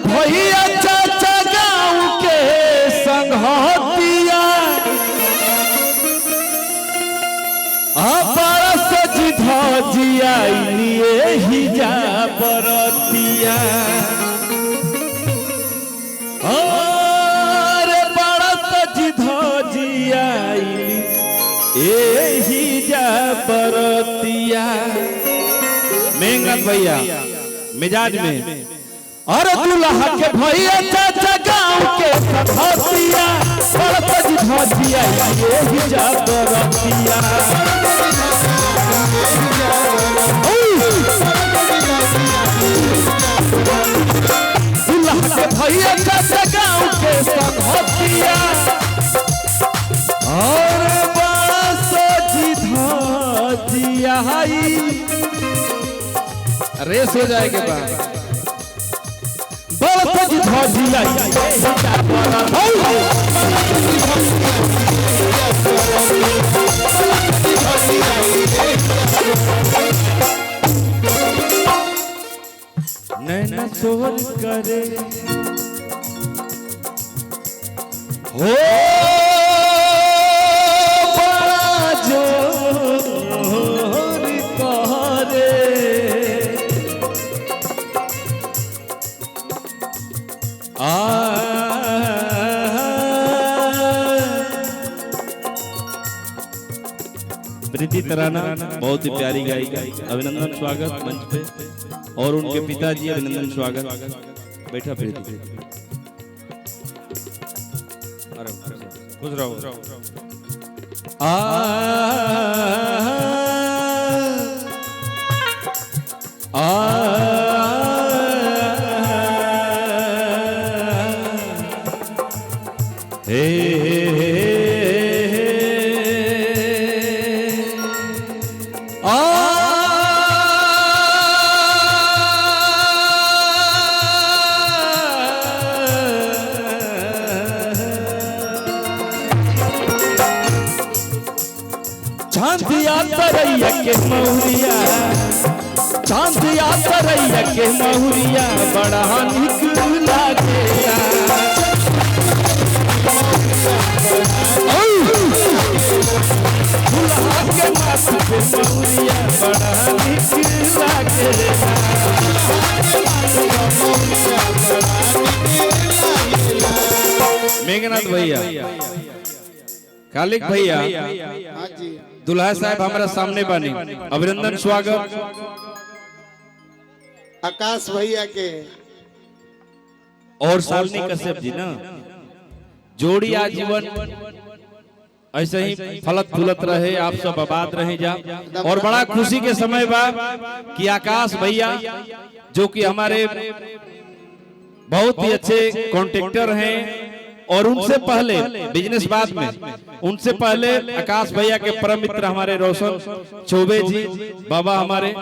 भैया चाचा गाँव के संघतिया परस जिया लिए ही जा बरतिया अरे परस जिया ही जा बरतिया मेंगन भैया मिजाज में और दूल्हा के भैया चाचा गाँव के संघतिया परस जिया ही जा बरतिया भैया चाचा गाँव के संघतिया और बस जिया रेस हो जाएगा बस जिया नैना सोर करे हो बड़ा जोर करे प्रीति तराना बहुत ही प्यारी गायिका, अभिनंदन स्वागत मंच पे। और उनके पिताजी अभिनंदन स्वागत। बैठा प्रीति, खुश रहो। चांदिया तरैया के महुरिया, चांदिया तरैया के महुरिया बड़ा निक लागेला। दुल्हा के माथ पे महुरिया बड़ा निक लागेला। मेघनाथ भैया, कालिक भैया, दुल्हा साहब हमारा सामने बनी, अभिनंदन स्वागत। आकाश भैया के और शालिनी कश्यप जी ना, जोड़ी आजीवन ऐसे ही फलत फूलत रहे, आप सब आबाद रहे जा। और बड़ा खुशी के समय बा कि आकाश भैया जो कि हमारे बहुत ही अच्छे कॉन्ट्रैक्टर हैं, और उनसे पहले बिजनेस बाद में, उनसे पहले आकाश भैया के परम मित्र हमारे रोशन चौबे जी बाबा हमारे